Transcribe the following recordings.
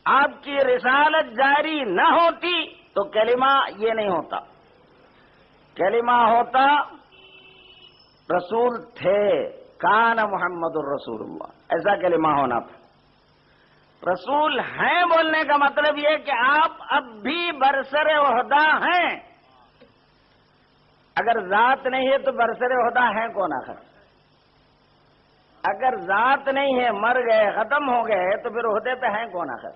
آپ کی رسالت جاری نہ ہوتی تو کلمہ یہ نہیں ہوتا. کلمہ ہوتا رسول تھے، کان محمد الرسول اللہ، ایسا کلمہ ہونا تھا. رسول ہیں بولنے کا مطلب یہ کہ آپ اب بھی برسر عہدہ ہیں. اگر ذات نہیں ہے تو برسر عہدہ ہیں کون آخر؟ اگر ذات نہیں ہے، مر گئے، ختم ہو گئے، تو پھر عہدے پہ ہیں کون آخر؟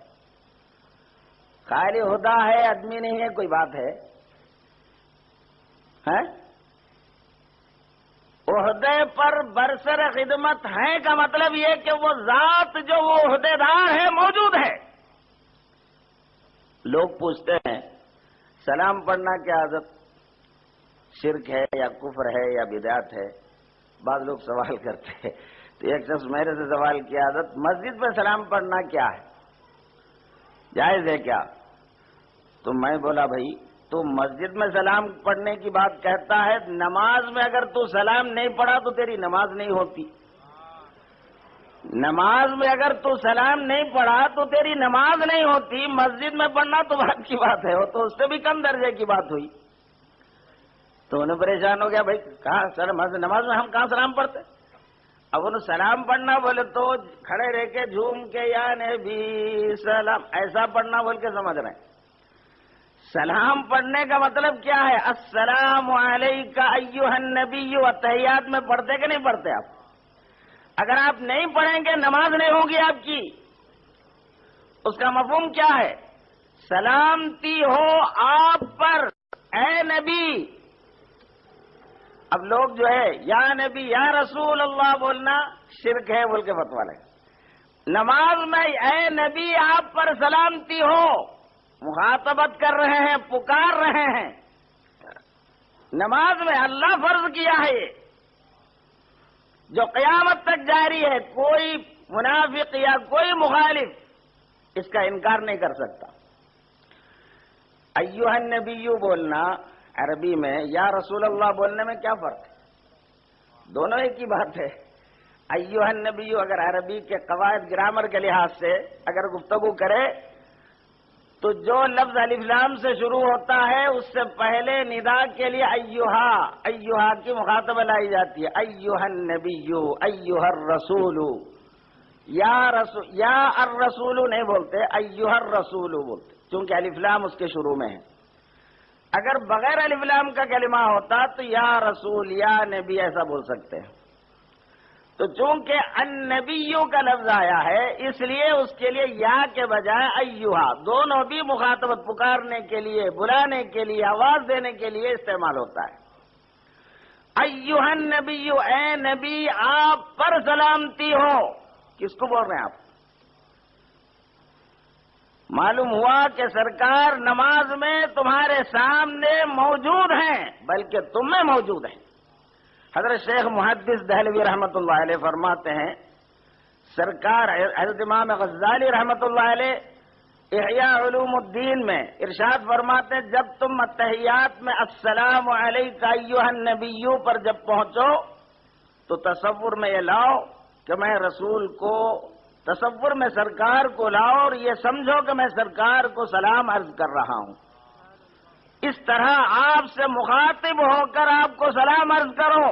خالی عہدہ ہے، آدمی نہیں ہے، کوئی بات ہے؟ عہدے پر برسر خدمت ہیں کا مطلب یہ کہ وہ ذات جو وہ عہدے دار ہے موجود ہے. لوگ پوچھتے ہیں سلام پڑھنا کیا عادت شرک ہے یا کفر ہے یا بدعت ہے؟ بعض لوگ سوال کرتے ہیں. تو ایک شخص میرے سے سوال کیا، عادت مسجد پہ سلام پڑھنا کیا ہے، جائز ہے کیا؟ تو میں بولا بھائی تو مسجد میں سلام پڑھنے کی بات کہتا ہے، نماز میں اگر تو سلام نہیں پڑھا تو تیری نماز نہیں ہوتی. نماز میں اگر تو سلام نہیں پڑھا تو تیری نماز نہیں ہوتی. مسجد میں پڑھنا تو بات کی بات ہے، وہ تو اس سے بھی کم درجے کی بات ہوئی. تو انہیں پریشان ہو گیا، بھائی کہاں سر نماز میں ہم کہاں سلام پڑھتے؟ اب انہوں سلام پڑھنا بولے تو کھڑے رہ کے جھوم کے یا نبی سلام ایسا پڑھنا بول کے سمجھ رہے ہیں. سلام پڑھنے کا مطلب کیا ہے؟ السلام علیکہ ایھا النبی. تحیات میں پڑھتے کہ نہیں پڑھتے آپ؟ اگر آپ نہیں پڑھیں گے نماز نہیں ہوگی آپ کی. اس کا مفہوم کیا ہے؟ سلامتی ہو آپ پر اے نبی. اب لوگ جو ہے یا نبی یا رسول اللہ بولنا شرک ہے بول کے فتویٰ لگے. نماز میں اے نبی آپ پر سلامتی ہو، مخاطبت کر رہے ہیں، پکار رہے ہیں. نماز میں اللہ فرض کیا ہے یہ جو قیامت تک جاری ہے. کوئی منافق یا کوئی مخالف اس کا انکار نہیں کر سکتا. ایھا النبی بولنا عربی میں یا رسول اللہ بولنے میں کیا فرق ہے؟ دونوں ایک ہی بات ہے. ایھا النبی اگر عربی کے قواعد گرامر کے لحاظ سے اگر گفتگو کرے تو جو لفظ الف لام سے شروع ہوتا ہے اس سے پہلے ندا کے لیے ایھا کی مخاطبہ لائی جاتی ہے. ایھا النبی ایھا الرسول. یا الرسول نہیں بولتے، ایھا الرسول بولتے، چونکہ الف لام اس کے شروع میں ہے. اگر بغیر الف لام کا کلمہ ہوتا تو یا رسول یا نبی ایسا بول سکتے ہیں. تو چونکہ النبیوں کا لفظ آیا ہے اس لیے اس کے لیے یا کے بجائے ایھا دونوں بھی مخاطبت پکارنے کے لیے، بلانے کے لیے، آواز دینے کے لیے استعمال ہوتا ہے. ایھا النبی اے نبی آپ پر سلامتی ہو. کس کو بول رہے ہیں آپ؟ معلوم ہوا کہ سرکار نماز میں تمہارے سامنے موجود ہیں بلکہ تم میں موجود ہیں. حضرت شیخ محدث دہلوی رحمۃ اللہ علیہ فرماتے ہیں سرکار حضرت امام غزالی رحمۃ اللہ علیہ احیاء علوم الدین میں ارشاد فرماتے ہیں جب تم التحیات میں السلام علیکہ ایھا النبی پر جب پہنچو تو تصور میں یہ لاؤ کہ میں رسول کو، تصور میں سرکار کو لاؤ اور یہ سمجھو کہ میں سرکار کو سلام عرض کر رہا ہوں. اس طرح آپ سے مخاطب ہو کر آپ کو سلام عرض کرو.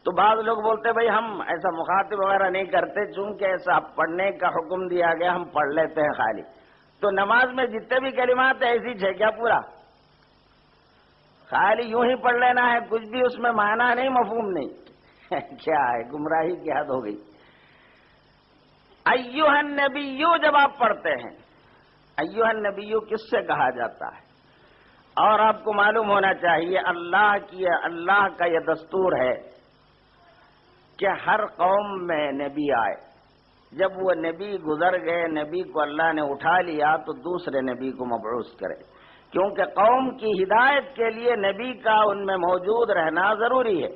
تو بعض لوگ بولتے بھائی ہم ایسا مخاطب وغیرہ نہیں کرتے چونکہ ایسا پڑھنے کا حکم دیا گیا ہم پڑھ لیتے ہیں خالی. تو نماز میں جتنے بھی کلمات ہیں ایسی ہے کیا پورا؟ خالی یوں ہی پڑھ لینا ہے، کچھ بھی اس میں معنی نہیں، مفہوم نہیں. کیا ہے؟ گمراہی کی حد ہو گئی. ایھا النبی جب آپ پڑھتے ہیں، ایھا النبی کس سے کہا جاتا ہے؟ اور آپ کو معلوم ہونا چاہیے اللہ کا یہ دستور ہے کہ ہر قوم میں نبی آئے. جب وہ نبی گزر گئے، نبی کو اللہ نے اٹھا لیا تو دوسرے نبی کو مبعوث کرے، کیونکہ قوم کی ہدایت کے لیے نبی کا ان میں موجود رہنا ضروری ہے.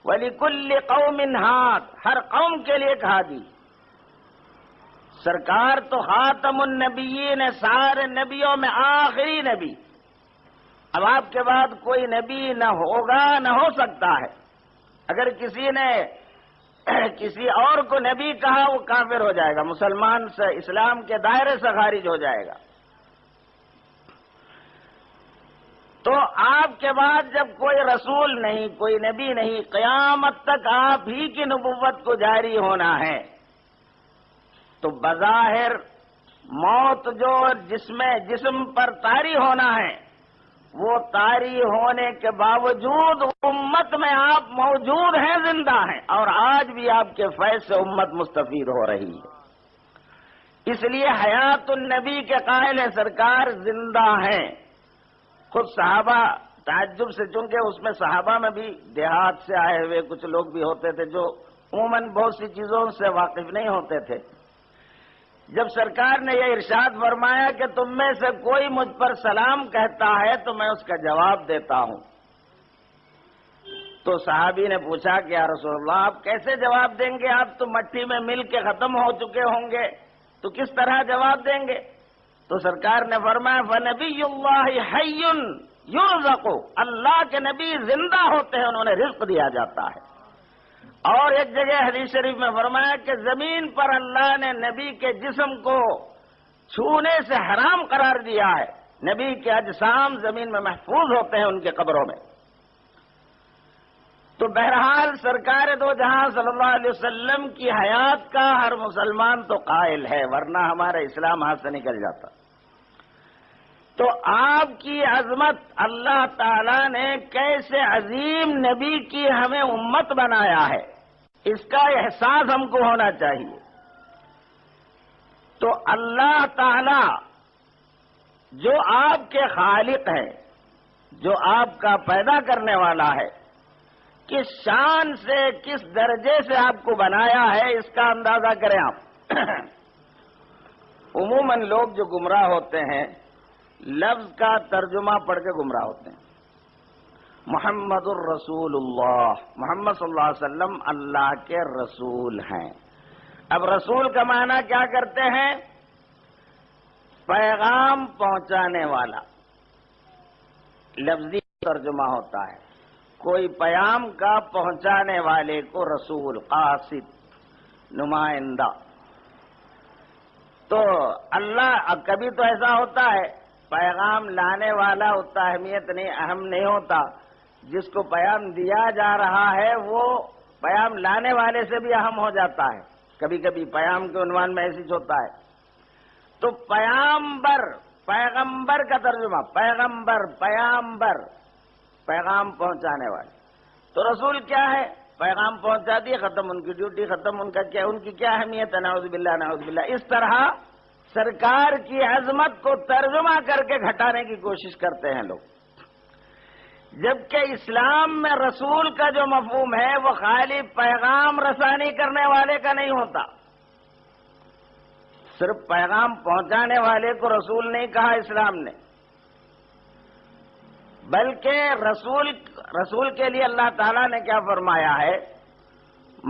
وَلِكُلِّ قَوْمٍ ہاد، ہر قوم کے لیے کہا دی. سرکار تو خاتم النبیین، سارے نبیوں میں آخری نبی. اب آپ کے بعد کوئی نبی نہ ہوگا نہ ہو سکتا ہے. اگر کسی نے کسی اور کو نبی کہا وہ کافر ہو جائے گا، مسلمان سے اسلام کے دائرے سے خارج ہو جائے گا۔ تو آپ کے بعد جب کوئی رسول نہیں، کوئی نبی نہیں، قیامت تک آپ ہی کی نبوت کو جاری ہونا ہے، تو بظاہر موت جو جسم پر طاری ہونا ہے، وہ طاری ہونے کے باوجود امت میں آپ موجود ہیں، زندہ ہیں، اور آج بھی آپ کے فیض سے امت مستفید ہو رہی ہے۔ اس لیے حیات النبی کے قائل ہے، سرکار زندہ ہیں۔ خود صحابہ تعجب سے، چونکہ اس میں صحابہ میں بھی دیہات سے آئے ہوئے کچھ لوگ بھی ہوتے تھے جو عموماً بہت سی چیزوں سے واقف نہیں ہوتے تھے، جب سرکار نے یہ ارشاد فرمایا کہ تم میں سے کوئی مجھ پر سلام کہتا ہے تو میں اس کا جواب دیتا ہوں، تو صحابی نے پوچھا کہ یا رسول اللہ آپ کیسے جواب دیں گے، آپ تو مٹی میں مل کے ختم ہو چکے ہوں گے، تو کس طرح جواب دیں گے؟ تو سرکار نے فرمایا فَنَبِيُّ اللَّهِ حَيٌّ يُرْزَقُ، اللہ کے نبی زندہ ہوتے ہیں، انہوں نے رزق دیا جاتا ہے۔ اور ایک جگہ حدیث شریف میں فرمایا کہ زمین پر اللہ نے نبی کے جسم کو چھونے سے حرام قرار دیا ہے، نبی کے اجسام زمین میں محفوظ ہوتے ہیں ان کے قبروں میں۔ تو بہرحال سرکار دو جہاں صلی اللہ علیہ وسلم کی حیات کا ہر مسلمان تو قائل ہے، ورنہ ہمارا اسلام ہاتھ سے نکل جاتا۔ تو آپ کی عظمت، اللہ تعالیٰ نے کیسے عظیم نبی کی ہمیں امت بنایا ہے، اس کا احساس ہم کو ہونا چاہیے۔ تو اللہ تعالیٰ جو آپ کے خالق ہے، جو آپ کا پیدا کرنے والا ہے، کس شان سے، کس درجے سے آپ کو بنایا ہے، اس کا اندازہ کریں آپ۔ عموماً لوگ جو گمراہ ہوتے ہیں لفظ کا ترجمہ پڑھ کے گمراہ ہوتے ہیں۔ محمد الرسول اللہ، محمد صلی اللہ علیہ وسلم اللہ کے رسول ہیں۔ اب رسول کا معنی کیا کرتے ہیں؟ پیغام پہنچانے والا، لفظی ترجمہ ہوتا ہے، کوئی پیام کا پہنچانے والے کو رسول، قاصد، نمائندہ۔ تو اللہ کبھی تو ایسا ہوتا ہے پیغام لانے والا اتنا اہم نہیں ہوتا، جس کو پیغام دیا جا رہا ہے وہ پیغام لانے والے سے بھی اہم ہو جاتا ہے۔ کبھی کبھی پیغام کے عنوان میں ایسی ہوتا ہے۔ تو پیغمبر، پیغمبر کا ترجمہ پیغمبر، پیغمبر، پیغام پہنچانے والے۔ تو رسول کیا ہے؟ پیغام پہنچا دیے، ختم، ان کی ڈیوٹی ختم، ان کی کیا اہمیت ہے؟ نعوذ باللہ، نعوذ باللہ۔ اس طرح سرکار کی عظمت کو ترجمہ کر کے گھٹانے کی کوشش کرتے ہیں لوگ، جبکہ اسلام میں رسول کا جو مفہوم ہے وہ خالی پیغام رسانی کرنے والے کا نہیں ہوتا۔ صرف پیغام پہنچانے والے کو رسول نہیں کہا اسلام نے، بلکہ رسول کے لیے اللہ تعالیٰ نے کیا فرمایا ہے؟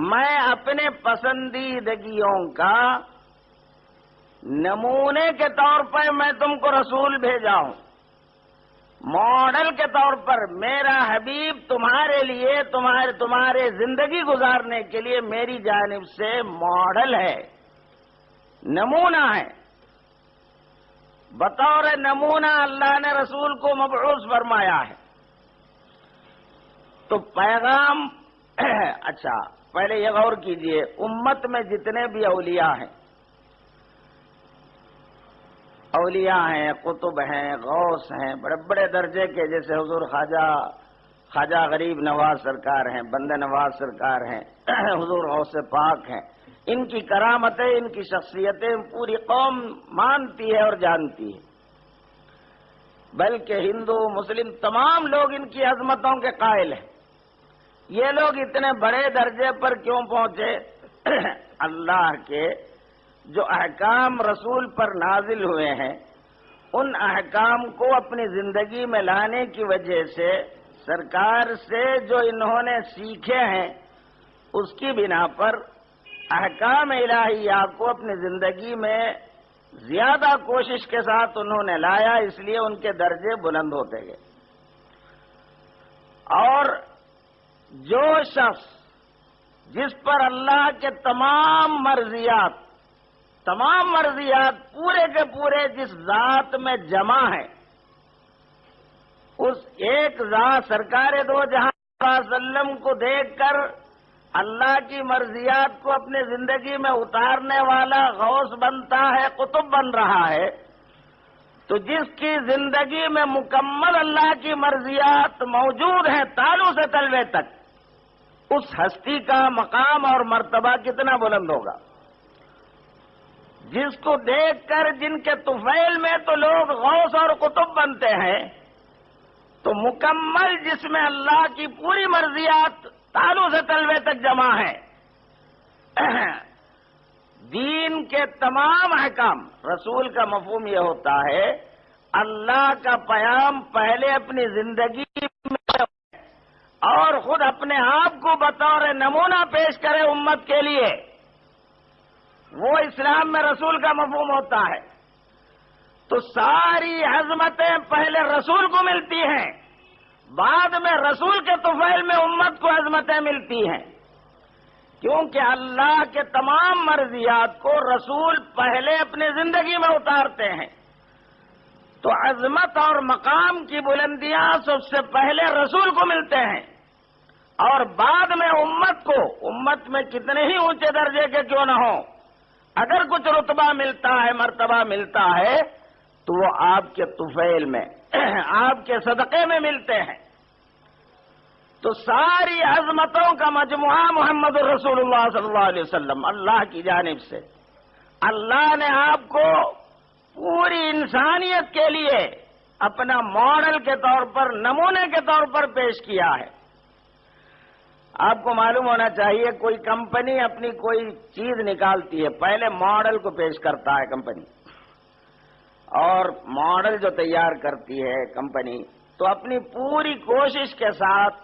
میں اپنے پسندیدگیوں کا نمونے کے طور پر میں تم کو رسول بھیجا ہوں، ماڈل کے طور پر میرا حبیب تمہارے لیے، تمہارے زندگی گزارنے کے لیے میری جانب سے ماڈل ہے، نمونہ ہے۔ بطور نمونہ اللہ نے رسول کو مبعوث فرمایا ہے۔ تو پیغام اچھا پہلے یہ غور کیجئے، امت میں جتنے بھی اولیاء ہیں، قطب ہیں، غوث ہیں، بڑے بڑے درجے کے، جیسے حضور خواجہ غریب نواز سرکار ہیں، بندہ نواز سرکار ہیں، حضور غوث پاک ہیں، ان کی کرامتیں، ان کی شخصیتیں پوری قوم مانتی ہے اور جانتی ہے، بلکہ ہندو مسلم تمام لوگ ان کی عظمتوں کے قائل ہیں۔ یہ لوگ اتنے بڑے درجے پر کیوں پہنچے؟ اللہ کے جو احکام رسول پر نازل ہوئے ہیں، ان احکام کو اپنی زندگی میں لانے کی وجہ سے، سرکار سے جو انہوں نے سیکھے ہیں، اس کی بنا پر احکام الہیہ کو اپنی زندگی میں زیادہ کوشش کے ساتھ انہوں نے لایا، اس لیے ان کے درجے بلند ہوتے گئے۔ اور جو شخص جس پر اللہ کے تمام مرضیات پورے کے پورے جس ذات میں جمع ہے، اس ایک ذات سرکار دو جہاں صلی اللہ علیہ وسلم کو دیکھ کر اللہ کی مرضیات کو اپنے زندگی میں اتارنے والا غوث بنتا ہے، قطب بن رہا ہے، تو جس کی زندگی میں مکمل اللہ کی مرضیات موجود ہیں تالو سے تلوے تک، اس ہستی کا مقام اور مرتبہ کتنا بلند ہوگا، جس کو دیکھ کر جن کے طفیل میں تو لوگ غوث اور قطب بنتے ہیں، تو مکمل جس میں اللہ کی پوری مرضیات تالو سے تلوے تک جمع ہے، دین کے تمام احکام، رسول کا مفہوم یہ ہوتا ہے اللہ کا پیام پہلے اپنی زندگی میں اور خود اپنے آپ کو بطور نمونہ پیش کرے امت کے لیے، وہ اسلام میں رسول کا مفہوم ہوتا ہے۔ تو ساری عظمتیں پہلے رسول کو ملتی ہیں، بعد میں رسول کے طفیل میں امت کو عظمتیں ملتی ہیں، کیونکہ اللہ کے تمام مرضیات کو رسول پہلے اپنی زندگی میں اتارتے ہیں، تو عظمت اور مقام کی بلندیاں سب سے پہلے رسول کو ملتے ہیں، اور بعد میں امت میں کتنے ہی اونچے درجے کے کیوں نہ ہو، اگر کچھ رتبہ ملتا ہے، مرتبہ ملتا ہے، تو وہ آپ کے طفیل میں آپ کے صدقے میں ملتے ہیں۔ تو ساری عظمتوں کا مجموعہ محمد الرسول اللہ صلی اللہ علیہ وسلم، اللہ کی جانب سے اللہ نے آپ کو پوری انسانیت کے لیے اپنا ماڈل کے طور پر، نمونے کے طور پر پیش کیا ہے۔ آپ کو معلوم ہونا چاہیے کوئی کمپنی اپنی کوئی چیز نکالتی ہے، پہلے ماڈل کو پیش کرتا ہے کمپنی، اور ماڈل جو تیار کرتی ہے کمپنی تو اپنی پوری کوشش کے ساتھ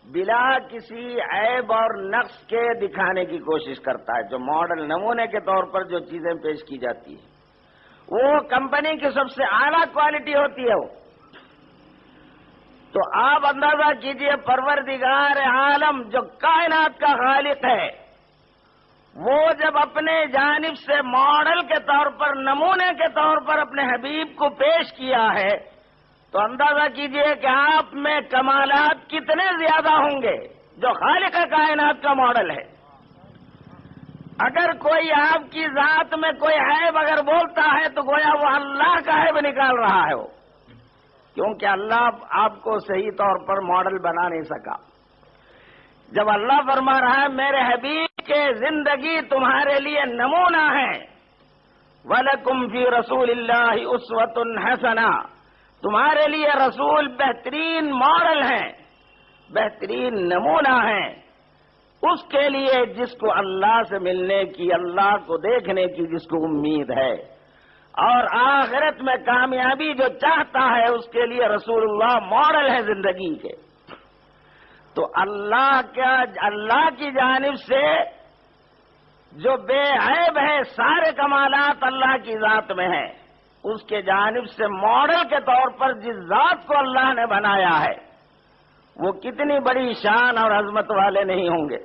بلا کسی عیب اور نقص کے دکھانے کی کوشش کرتا ہے۔ جو ماڈل نمونے کے طور پر جو چیزیں پیش کی جاتی ہیں وہ کمپنی کی سب سے اعلیٰ کوالٹی ہوتی ہے۔ تو آپ اندازہ کیجئے پروردگار عالم جو کائنات کا خالق ہے، وہ جب اپنے جانب سے ماڈل کے طور پر، نمونے کے طور پر اپنے حبیب کو پیش کیا ہے، تو اندازہ کیجئے کہ آپ میں کمالات کتنے زیادہ ہوں گے جو خالق کائنات کا ماڈل ہے۔ اگر کوئی آپ کی ذات میں کوئی عیب اگر بولتا ہے تو گویا وہ اللہ کا عیب نکال رہا ہے، وہ کیونکہ اللہ آپ کو صحیح طور پر ماڈل بنا نہیں سکا۔ جب اللہ فرما رہا ہے میرے حبیب کے زندگی تمہارے لیے نمونہ ہے، وَلَكُمْ فِي رَسُولِ اللَّهِ أُسْوَةٌ حَسَنَةٌ، تمہارے لیے رسول بہترین ماڈل ہیں، بہترین نمونہ ہیں، اس کے لیے جس کو اللہ سے ملنے کی، اللہ کو دیکھنے کی جس کو امید ہے، اور آخرت میں کامیابی جو چاہتا ہے، اس کے لیے رسول اللہ ماڈل ہے زندگی کے۔ تو اللہ کی جانب سے جو بے عیب ہے، سارے کمالات اللہ کی ذات میں ہیں، اس کے جانب سے ماڈل کے طور پر جس ذات کو اللہ نے بنایا ہے، وہ کتنی بڑی شان اور عظمت والے نہیں ہوں گے۔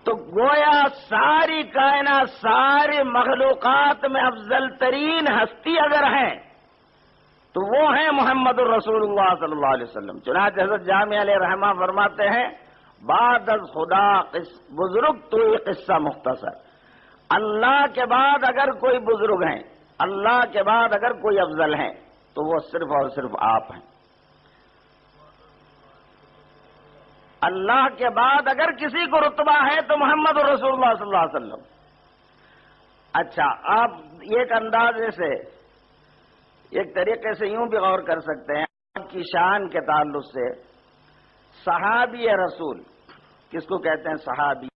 تو گویا ساری کائنات، ساری مخلوقات میں افضل ترین ہستی اگر ہیں تو وہ ہیں محمد الرسول اللہ صلی اللہ علیہ وسلم۔ چنانچہ حضرت جامع علیہ رحمہ فرماتے ہیں بعد از خدا بزرگ تو یہ قصہ مختصر، اللہ کے بعد اگر کوئی بزرگ ہیں، اللہ کے بعد اگر کوئی افضل ہیں تو وہ صرف اور صرف آپ ہیں۔ اللہ کے بعد اگر کسی کو رتبہ ہے تو محمد رسول اللہ صلی اللہ علیہ وسلم۔ اچھا، آپ ایک اندازے سے، ایک طریقے سے یوں بھی غور کر سکتے ہیں آپ کی شان کے تعلق سے، صحابی رسول کس کو کہتے ہیں؟ صحابی،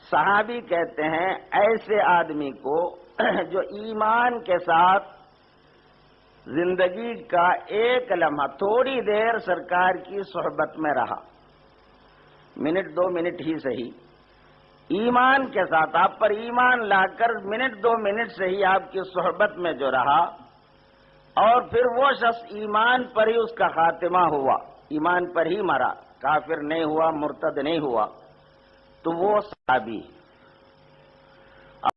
صحابی کہتے ہیں ایسے آدمی کو جو ایمان کے ساتھ زندگی کا ایک لمحہ، تھوڑی دیر سرکار کی صحبت میں رہا، منٹ 2 منٹ ہی صحیح، ایمان کے ساتھ آپ پر ایمان لا کر منٹ 2 منٹ سے ہی آپ کی صحبت میں جو رہا، اور پھر وہ شخص ایمان پر ہی اس کا خاتمہ ہوا، ایمان پر ہی مرا، کافر نہیں ہوا، مرتد نہیں ہوا، تو وہ صحابی